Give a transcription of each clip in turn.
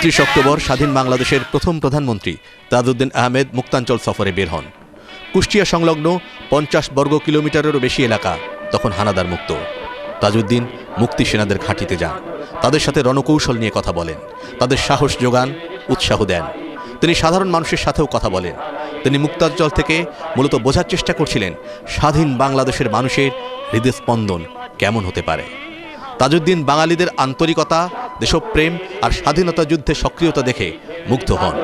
২৯ October স্বাধীন বাংলাদেশের প্রথম প্রধানমন্ত্রী তাজউদ্দিন আহমেদ মুক্তাঞ্চল সফরে বের হন। কুষ্টিয়া সংলগ্ন ৫০ বর্গ কিলোমিটারেরও বেশি এলাকা তখন হানাদার মুক্ত। তাজউদ্দিন মুক্তি সেনাদের ঘাঁটিতে যান, তাদের সাথে রণকৌশল নিয়ে কথা বলেন, তাদের সাহস যোগান, উৎসাহ দেন। তিনি সাধারণ মানুষের সাথেও কথা বলেন। তিনি মুক্তাঞ্চল থেকে মূলত বোঝার চেষ্টা করছিলেন স্বাধীন বাংলাদেশের মানুষের হৃদস্পন্দন কেমন হতে পারে। তাজউদ্দিন বাঙালিদের আন্তরিকতা, দেশপ্রেম আর স্বাধীনতা যুদ্ধে সক্রিয়তা দেখে মুগ্ধ হন।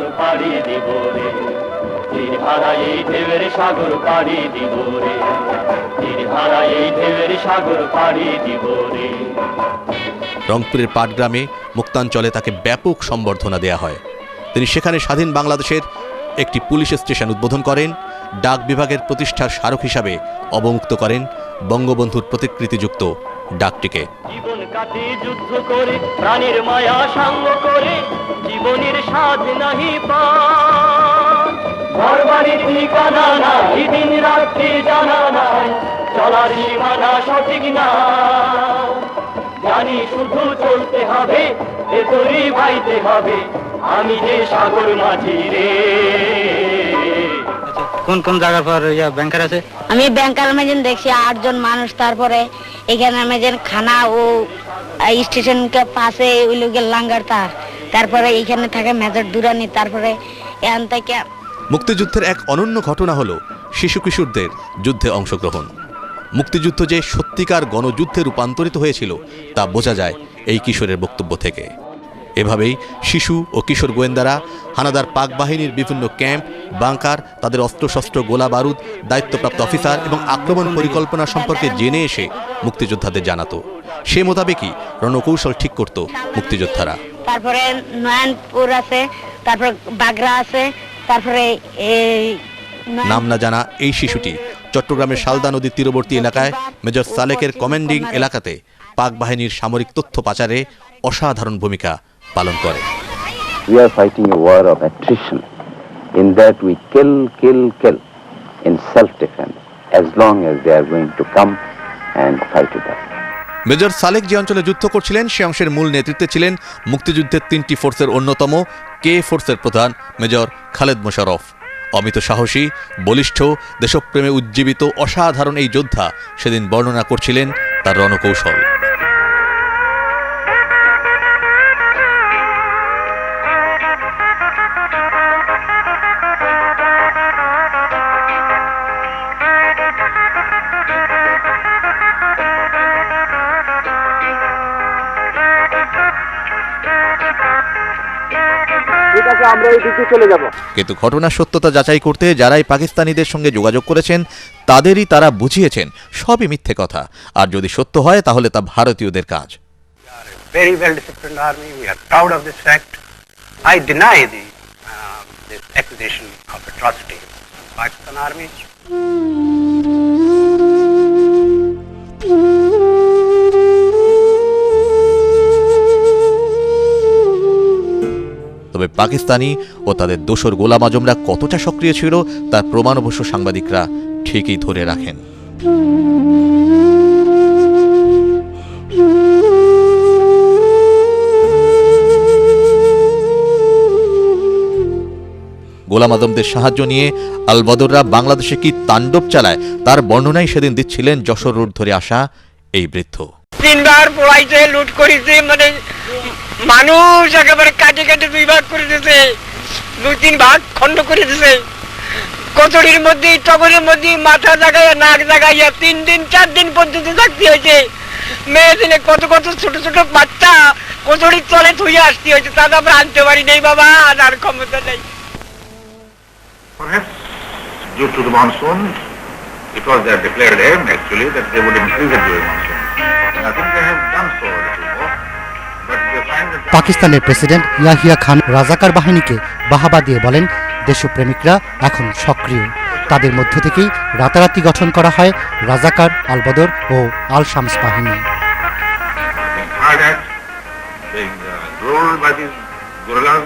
রংপুরের পাটগ্রামে মুক্তাঞ্চলে তাকে ব্যাপক সম্বর্ধনা দেয়া হয়। তিনি সেখানে স্বাধীন বাংলাদেশের একটি পুলিশ স্টেশন উদ্বোধন করেন, ডাক বিভাগের প্রতিষ্ঠার স্মারক হিসাবে অবমুক্ত করেন বঙ্গবন্ধুর প্রতিকৃতিযুক্ত ডাকটিকে। জীবন কাটে যুদ্ধ করে, প্রাণের মায়া সাঙ্গ করে, জীবনের স্বাদ নাহি পায়। ঘরবাড়ির ঠিকানা নাই, দিন রাত্রি জানা নাই, চলার সীমানা সঠিক না। জানি শুধু চলতে হবে, ভেতরি বাইতে হবে, আমি যে সাগর মাঝি রে। কোন কোন জায়গার পর ব্যাংকার আছে? আমি ব্যাংকার মেজেন দেখছি 8 জন মানুষ। তারপরে এখানে মেজেন খানা ও স্টেশনকে পাশে ওই লোকের লাঙ্গার তার, তারপরে এইখানে থাকে মেজর দুরানি। তারপরে এখান থেকে মুক্তিযুদ্ধের এক অনন্য ঘটনা হলো শিশু কিশোরদের যুদ্ধে অংশগ্রহণ। মুক্তিযুদ্ধ যে সত্যিকার গণযুদ্ধে রূপান্তরিত হয়েছিল তা বোঝা যায় এই কিশোরের বক্তব্য থেকে। এভাবেই শিশু ও কিশোর গোয়েন্দারা হানাদার পাক বাহিনীর বিভিন্ন ক্যাম্প, বাংকার, তাদের অস্ত্রশস্ত্র, গোলা বারুদ, দায়িত্বপ্রাপ্ত অফিসার এবং আক্রমণ পরিকল্পনা সম্পর্কে জেনে এসে মুক্তিযোদ্ধাদের জানাতো। সে মোতাবেকই রণকৌশল ঠিক করত মুক্তিযোদ্ধারা। তারপরে নয়নপুর আছে, তারপর বাগরা আছে, তারপরে নাম না জানা এই শিশুটি চট্টগ্রামের শালদা নদীর তীরবর্তী এলাকায় মেজর সালেকের কমান্ডিং এলাকাতে পাক বাহিনীর সামরিক তথ্য পাচারে অসাধারণ ভূমিকা পালন করে। We are fighting a war of attrition in that we kill in self-defense as long as they are going to come and fight with us. Major Salek যে অঞ্চলে যুদ্ধ করছিলেন সে অংশের মূল নেতৃত্বে ছিলেন মুক্তিযুদ্ধের 3টি ফোর্সের অন্যতম কে ফোর্সের প্রধান মেজর খালেদ মোশাররফ। অমিত সাহসী, বলিষ্ঠ, দেশপ্রেমে উজ্জীবিত অসাধারণ এই যোদ্ধা সেদিন বর্ণনা করছিলেন তার রণকৌশল। কিন্তু ঘটনার সত্যতা যাচাই করতে যারাই পাকিস্তানিদের সঙ্গে যোগাযোগ করেছেন তাদেরই তারা বুঝিয়েছেন সবই মিথ্যে কথা, আর যদি সত্য হয় তাহলে তা ভারতীয়দের কাজ। Very well disciplined army. We are proud of this fact. I deny this accusation of atrocity. Pakistan Army. তবে পাকিস্তানি ও তাদের দোসর গোলাম আজমরা কতটা সক্রিয় ছিল তার প্রমাণ অবশ্য সাংবাদিকরা ঠিকই ধরে রাখেন। গোলাম আজমদের সাহায্য নিয়ে আল বদররা বাংলাদেশে কি তাণ্ডব চালায় তার বর্ণনাই সেদিন দিচ্ছিলেন যশোর রোড ধরে আসা এই বৃদ্ধ। 3বার পড়াইছে, লুট করেছে, মানে মানুষ একেবারে কাটে কাটে 2 ভাগ করে দিয়েছে, 2-3 ভাগ খণ্ড করে দিয়েছে। কচুরির মধ্যে, টগরের মধ্যে মাথা জাগাইয়া, নাক জাগাইয়া 3 দিন 4 দিন পর্যন্ত থাকতে হয়েছে। মেয়ে দিনে কত কত ছোট ছোট বাচ্চা কচুরির তলে ধুয়ে আসতে হয়েছে, তা আমরা আনতে পারি নেই বাবা, আর ক্ষমতা নেই। Perhaps due to the monsoon, it was their declared aim actually that they would increase it during monsoon. And I think they have done so a little more. But they find that পাকিস্তানের president Yahya Khan রাজাকার বাহিনীকে বাহাবা দিয়ে বলেন, দেশপ্রেমিকরা এখন সক্রিয়। তাদের মধ্য থেকেই রাতারাতি গঠন করা হয় রাজাকার, আল বদর ও আল শামস বাহিনী। hard at being ruled by these guerrillas,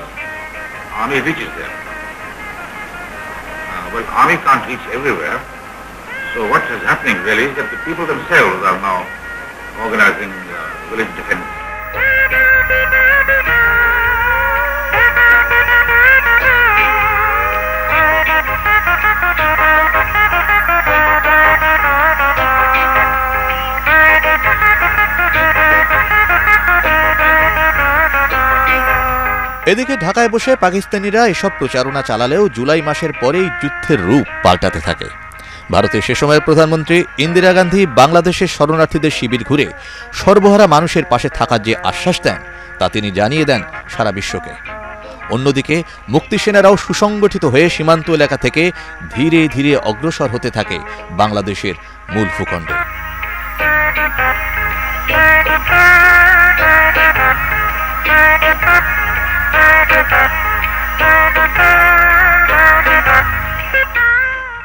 army reaches there. Well, army can't reach everywhere. So what is happening really is that the people themselves are now organizing village defense. এদিকে ঢাকায় বসে পাকিস্তানিরা এসব প্রচারণা চালালেও জুলাই মাসের পরেই যুদ্ধের রূপ পাল্টাতে থাকে। ভারতের সে সময়ের প্রধানমন্ত্রী ইন্দিরা গান্ধী বাংলাদেশের শরণার্থীদের শিবির ঘুরে সর্বহারা মানুষের পাশে থাকার যে আশ্বাস দেন তা তিনি জানিয়ে দেন সারা বিশ্বকে। অন্যদিকে মুক্তিসেনারাও সুসংগঠিত হয়ে সীমান্ত এলাকা থেকে ধীরে ধীরে অগ্রসর হতে থাকে বাংলাদেশের মূল ভূখণ্ডে।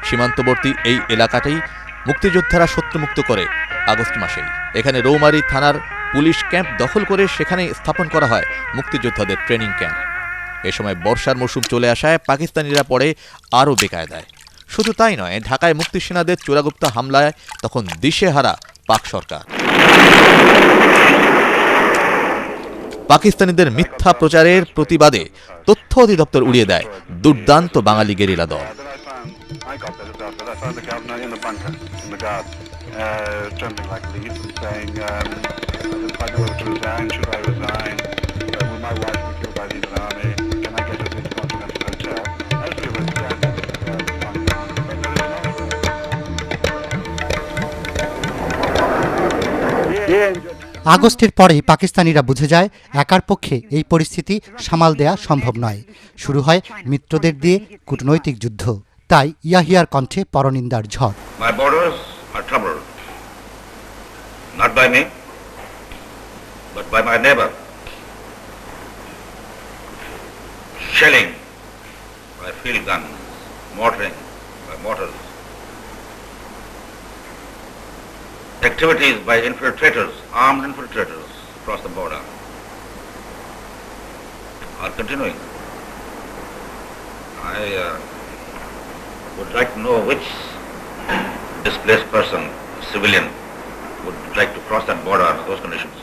সীমান্তবর্তী এই এলাকাটাই মুক্তিযোদ্ধারা শত্রুমুক্ত করে আগস্ট মাসেই। এখানে রৌমারী থানার পুলিশ ক্যাম্প দখল করে সেখানে স্থাপন করা হয় মুক্তিযোদ্ধাদের ট্রেনিং ক্যাম্প। এ সময় বর্ষার মৌসুম চলে আসায় পাকিস্তানিরা পড়ে আরও বেকায়দায়। শুধু তাই নয়, ঢাকায় মুক্তিসেনাদের চোরাগুপ্তা হামলায় তখন দিশেহারা পাক সরকার। পাকিস্তানিদের মিথ্যা প্রচারের প্রতিবাদে তথ্য অধিদপ্তর উড়িয়ে দেয় দুর্দান্ত বাঙালি গেরিলা দল। I got that after that. I found the governor in the bunker, in the guard, trembling like a leaf and saying, if I go to resign, should I resign? Will my wife be killed by the Indian army? Can I get us into Continental Hotel? As we were standing in the bunker. আগস্টের পরেই পাকিস্তানিরা বুঝে যায় একার পক্ষে এই পরিস্থিতি সামাল দেয়া সম্ভব নয়। শুরু হয় মিত্রদের দিয়ে কূটনৈতিক যুদ্ধ। তাই ইয়াহিয়ার কণ্ঠে পরনিন্দার ঝড়। My borders are troubled, not by me, but by my neighbor. Shelling by field guns, mortaring by mortars. Activities by infiltrators, armed infiltrators across the border are continuing. I would like to know which displaced person, civilian, would like to cross that border under those conditions.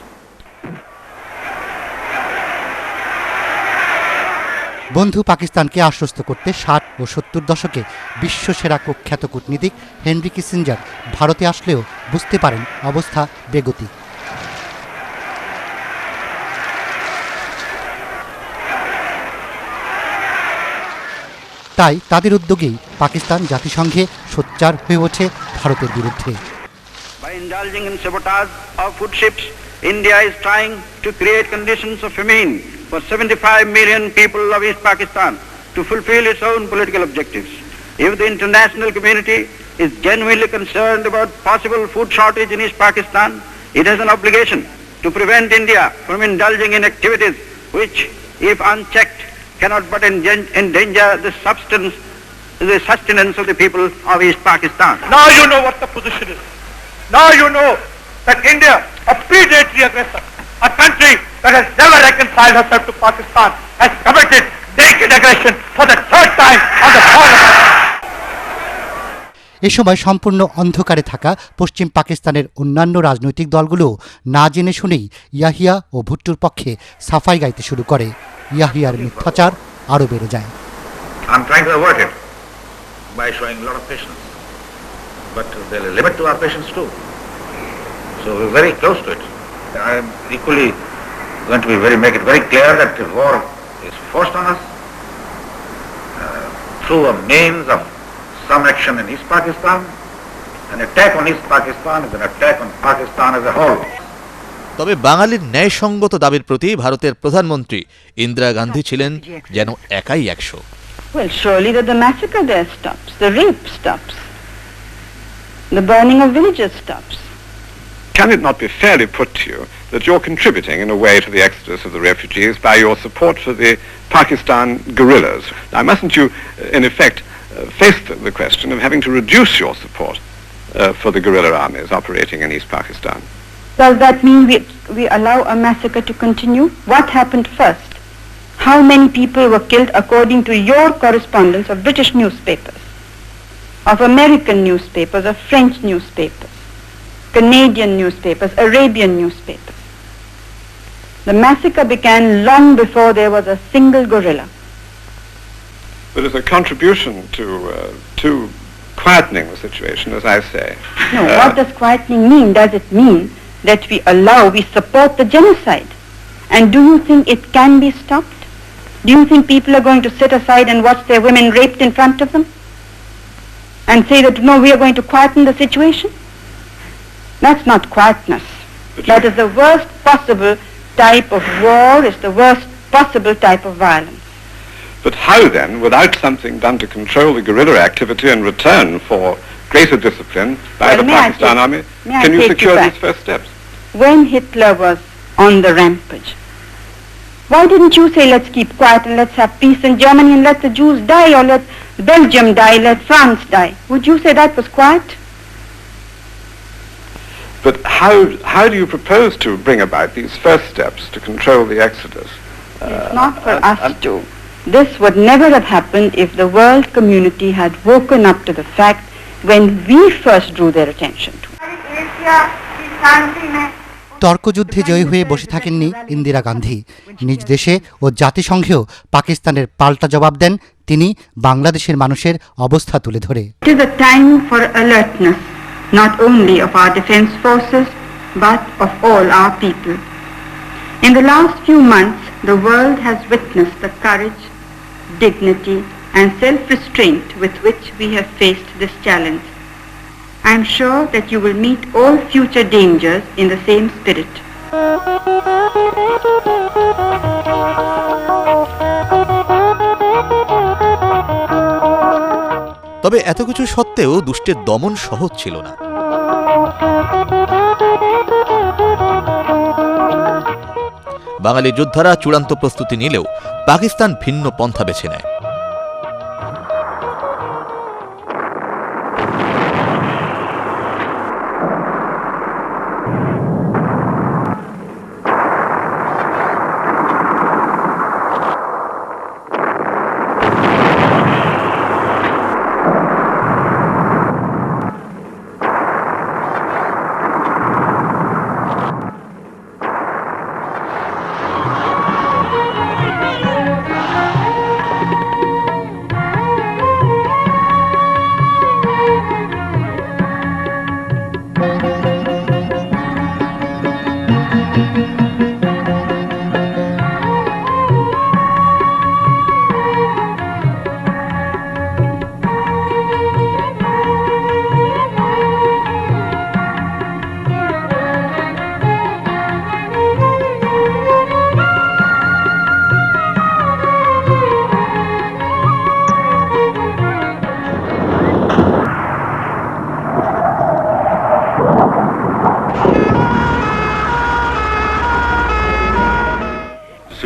বন্ধু পাকিস্তানকে আশ্বস্ত করতে 60 ও 70 দশকে বিশ্বসেরা কুখ্যাত কূটনীতিক Henry Kissinger ভারতে আসলেও বুঝতে পারেন অবস্থা বেগতিক। তাই তাদের উদ্যোগেই পাকিস্তান জাতিসংঘে সোচ্চার হয়ে ওঠে ভারতের বিরুদ্ধে। By indulging in sabotage of food ships, India is trying to create conditions of famine for 75 million people of East Pakistan to fulfill its own political objectives. If the international community is genuinely concerned about possible food shortage in East Pakistan, it has an obligation to prevent India from indulging in activities which, if unchecked, cannot but endanger the sustenance of the people of East Pakistan. Now you know what the position is. Now you know that India, a predatory aggressor, a country that has never reconciled herself to Pakistan, has committed naked aggression for the third time on the soil of Pakistan. এ সময় সম্পূর্ণ অন্ধকারে থাকা পশ্চিম পাকিস্তানের অন্যান্য রাজনৈতিক দলগুলো না জেনে শুনেই ইয়াহিয়া ও ভুট্টোর পক্ষে সাফাই গাইতে শুরু করে। ইয়াহিয়ার মিথ্যাচার আরও বেড়ে যায়। I'm trying to avoid it by showing a lot of patience, but there's a limit to our patience too. So we're very close to it. I am equally going to make it very clear that if war is forced on us through a means of some action in East Pakistan, an attack on East Pakistan is an attack on Pakistan as a whole. তবে বাঙালির ন্যায়সঙ্গত দাবির প্রতি ভারতের প্রধানমন্ত্রী ইন্দিরা গান্ধী ছিলেন যেন একাই 100। Well, surely that the massacre there stops, the rape stops, the burning of villages stops. Can it not be fairly put to you that you're contributing in a way to the exodus of the refugees by your support for the Pakistan guerrillas? Now, mustn't you, in effect, face the question of having to reduce your support for the guerrilla armies operating in East Pakistan? Does that mean we allow a massacre to continue? What happened first? How many people were killed according to your correspondence of British newspapers, of American newspapers, of French newspapers, Canadian newspapers, Arabian newspapers? The massacre began long before there was a single guerrilla. But as a contribution to quietening the situation, as I say. No, what does quietening mean? Does it mean that we support the genocide? And do you think it can be stopped? Do you think people are going to sit aside and watch their women raped in front of them? And say that, no, we are going to quieten the situation? That's not quietness. That is the worst possible type of war, is the worst possible type of violence. But how then, without something done to control the guerrilla activity in return for greater discipline by the Pakistan army, can you secure these first steps? When Hitler was on the rampage, why didn't you say, let's keep quiet and let's have peace in Germany and let the Jews die, or let Belgium die, let France die? Would you say that was quiet? But how do you propose to bring about these first steps to control the exodus? It's not for us to. This would never have happened if the world community had woken up to the fact when we first drew their attention to it. তর্কযুদ্ধে জয়ী হয়ে বসে থাকেননি ইন্দিরা গান্ধী। নিজ দেশে ও জাতিসংঘেও পাকিস্তানের পাল্টা জবাব দেন তিনি বাংলাদেশের মানুষের অবস্থা তুলে ধরে। It is a time for alertness, not only of our defense forces, but of all our people. In the last few months, the world has witnessed the courage, dignity, and self-restraint with which we have faced this challenge. I am sure that you will meet all future dangers in the same spirit. তবে এত কিছু সত্ত্বেও দুষ্টের দমন সহজ ছিল না। বাঙালি যোদ্ধারা চূড়ান্ত প্রস্তুতি নিলেও পাকিস্তান ভিন্ন পন্থা বেছে নেয়।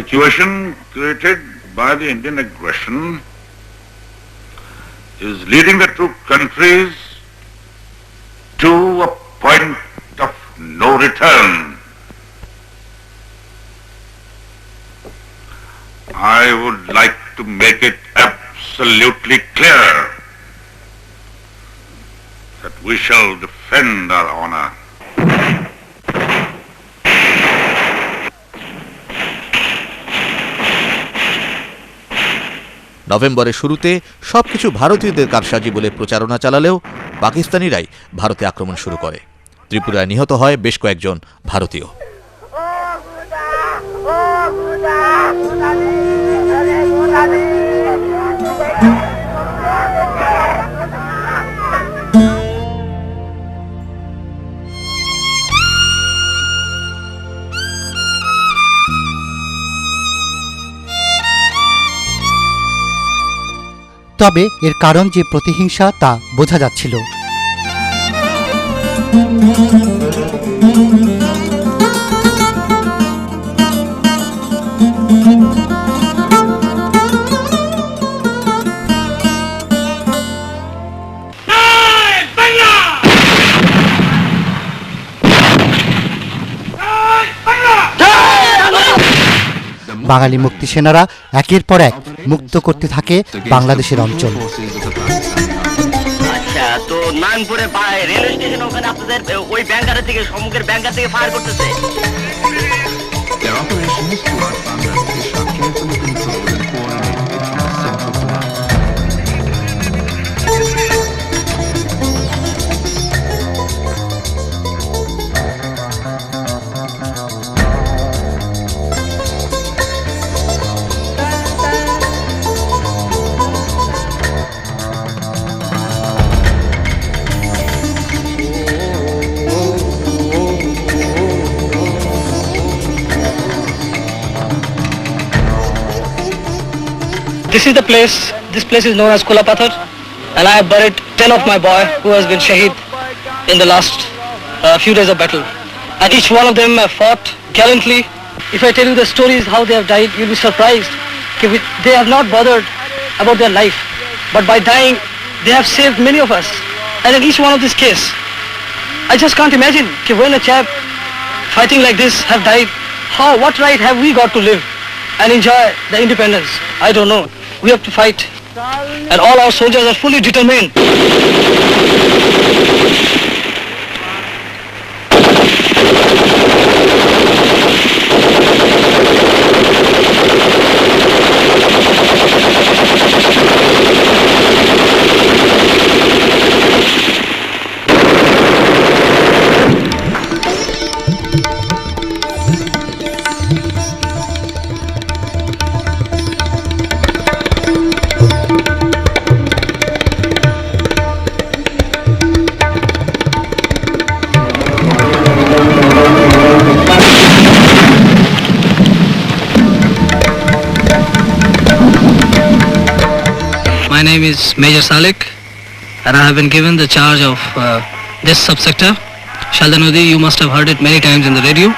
Situation created by the Indian aggression is leading the two countries to a point of no return. I would like to make it absolutely clear that we shall defend our honor. নভেম্বরের শুরুতে সবকিছু ভারতীয়দের কারসাজি বলে প্রচারণা চালালেও পাকিস্তানিরাই ভারতে আক্রমণ শুরু করে। ত্রিপুরায় নিহত হয় বেশ কয়েকজন ভারতীয়। তবে এর কারণ যে প্রতিহিংসা তা বোঝা যাচ্ছিল। বাঙালি মুক্তি সেনারা একের পর এক মুক্ত করতে থাকে বাংলাদেশের অঞ্চল। আচ্ছা, তো নানপুরে রেলওয়ে স্টেশন ওখানে আপনাদের ওই ব্যাংকার থেকে সম্মুখের ব্যাংকার থেকে ফায়ার করতেছে। This is the place. This place is known as Kulapathar, and I have buried 10 of my boy who has been shaheed in the last few days of battle. And each one of them have fought gallantly. If I tell you the stories how they have died, you'll be surprised. They have not bothered about their life, but by dying, they have saved many of us. And in each one of this case, I just can't imagine when a chap fighting like this have died, what right have we got to live and enjoy the independence? I don't know. We have to fight, and all our soldiers are fully determined. My name is Major Salik, and I have been given the charge of this subsector. Shaldanudi, you must have heard it many times in the radio.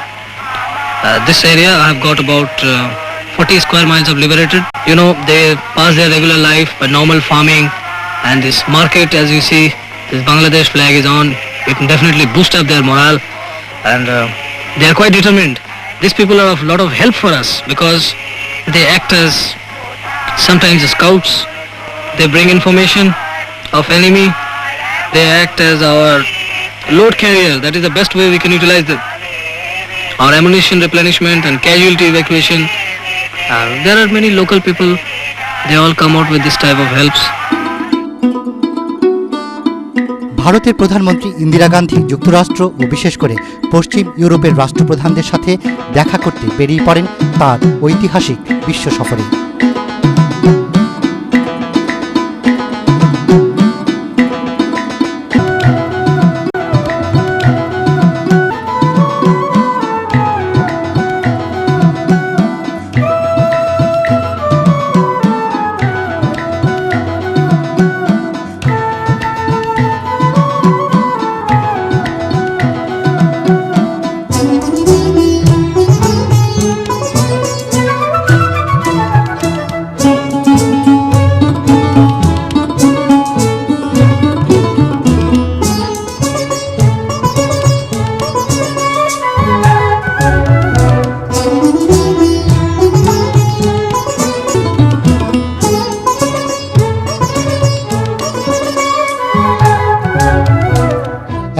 This area, I have got about 40 square miles of liberated. You know, they pass their regular life by normal farming, and this market, as you see, this Bangladesh flag is on. It will definitely boost up their morale, and they are quite determined. These people are of a lot of help for us because they act as sometimes scouts. They bring information of enemy. They act as our load carrier. That is the best way we can utilize them. Our ammunition replenishment and casualty evacuation. There are many local people. They all come out with this type of helps. ভারতের প্রধানমন্ত্রী ইন্দিরা গান্ধী যুক্তরাষ্ট্র ও বিশেষ করে পশ্চিম ইউরোপের রাষ্ট্রপ্রধানদের সাথে দেখা করতে বেরিয়ে পড়েন তার ঐতিহাসিক বিশ্ব সফরে।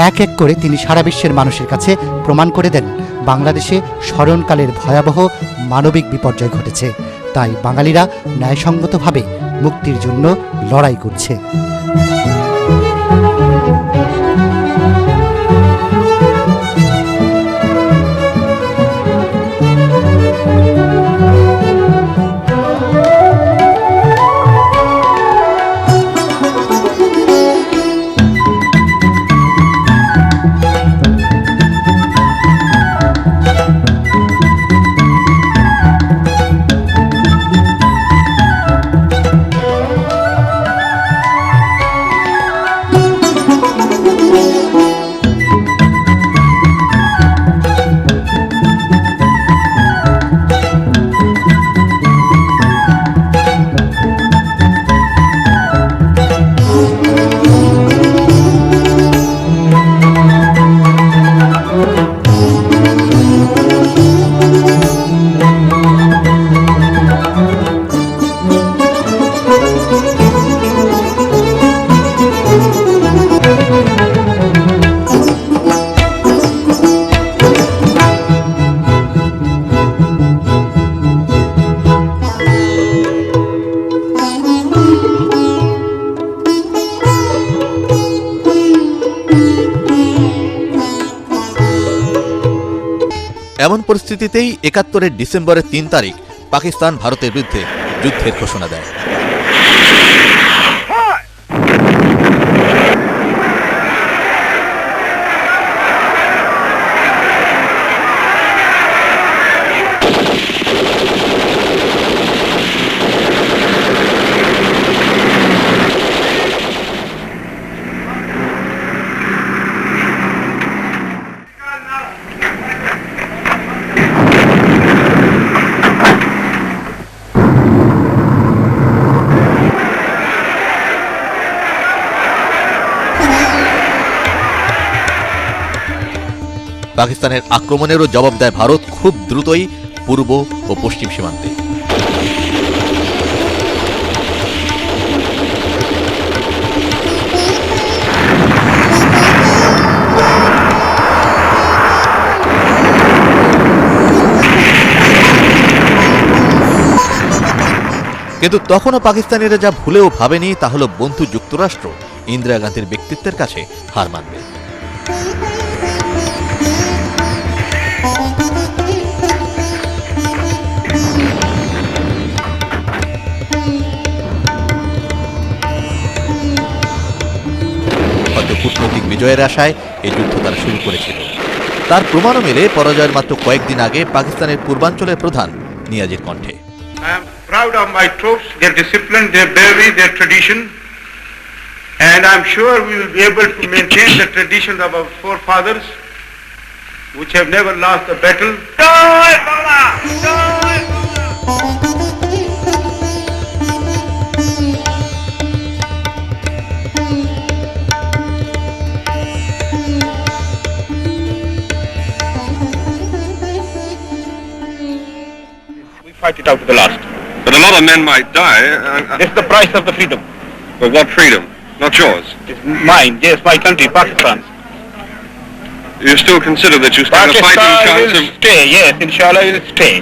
এক এক করে তিনি সারা বিশ্বের মানুষের কাছে প্রমাণ করে দেন বাংলাদেশে স্মরণকালের ভয়াবহ মানবিক বিপর্যয় ঘটেছে, তাই বাঙালিরা ন্যায়সঙ্গতভাবে মুক্তির জন্য লড়াই করছে। এমন পরিস্থিতিতেই ৭১-এর ডিসেম্বরের ৩ তারিখ পাকিস্তান ভারতের বিরুদ্ধে যুদ্ধের ঘোষণা দেয়। পাকিস্তানের আক্রমণেরও জবাব দেয় ভারত খুব দ্রুতই পূর্ব ও পশ্চিম সীমান্তে। কিন্তু তখনও পাকিস্তানিরা যা ভুলেও ভাবেনি তা হল বন্ধু যুক্তরাষ্ট্র ইন্দিরা গান্ধীর ব্যক্তিত্বের কাছে হার মানবে। হয়তো কূটনৈতিক বিজয়ের আশায় এই যুদ্ধ তারা শুরু করেছিল। তার প্রমাণও মেলে পরাজয়ের মাত্র কয়েকদিন আগে পাকিস্তানের পূর্বাঞ্চলের প্রধান নিয়াজির কণ্ঠে। I am proud of my troops, their discipline, their bravery, their tradition, and I am sure we will be able to maintain the traditions of our forefathers, which have never lost a battle. Fight it out to the last. But a lot of men might die. It's the price of the freedom. But what freedom? Not yours. It's mine, yes, my country, Pakistan. You still consider that you stand a fighting Pakistan chance will of... stay, yes, inshallah it will stay.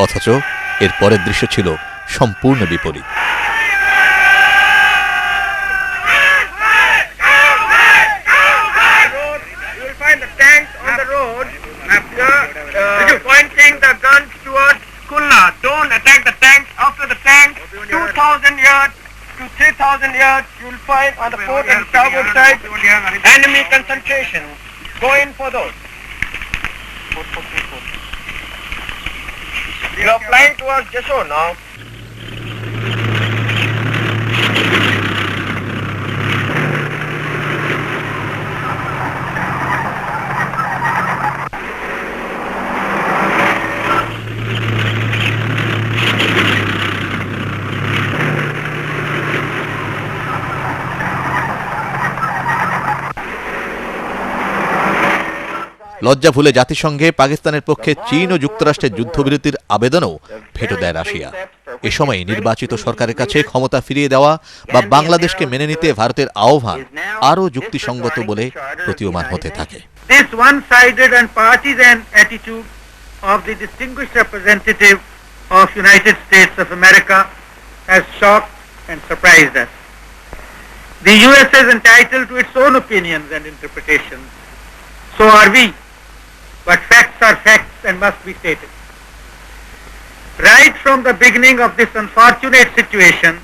অথচ এর পরের দৃশ্য ছিল সম্পূর্ণ বিপরীত। You will find the tanks on the road, pointing the guns towards Kulla. Don't attack the tanks. After the tanks, 2,000 yards to 3,000 yards, you will find on the port and starboard side enemy concentration. Go in for those. You are flying towards Jessore now. লজ্জা ভুলে জাতিসংঘে পাকিস্তানের পক্ষে চীন ও যুক্তরাষ্ট্রের যুদ্ধবিরতির আবেদনও veto দেয় Russia. এ সময় নির্বাচিত সরকারের কাছে ক্ষমতা ফিরিয়ে দেওয়া বা বাংলাদেশকে মেনে নিতে ভারতের আহ্বান আরও যুক্তিসঙ্গত বলে প্রতীয়মান হতে থাকে। This one-sided and partisan attitude of the distinguished representative of United States of America has shocked and surprised us. The US is entitled to its own opinions and interpretations. So are we. But facts are facts and must be stated. Right from the beginning of this unfortunate situation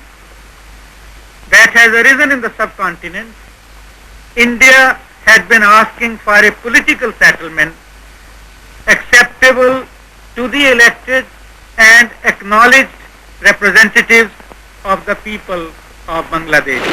that has arisen in the subcontinent, India had been asking for a political settlement acceptable to the elected and acknowledged representatives of the people of Bangladesh.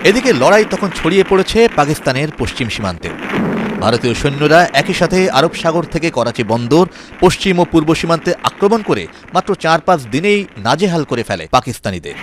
এদিকে লড়াই তখন ছড়িয়ে পড়েছে পাকিস্তানের পশ্চিম সীমান্তে। ভারতীয় সৈন্যরা একই সাথে আরব সাগর থেকে করাচি বন্দর, পশ্চিম ও পূর্ব সীমান্তে আক্রমণ করে মাত্র 4-5 দিনেই নাজেহাল করে ফেলে পাকিস্তানিদের।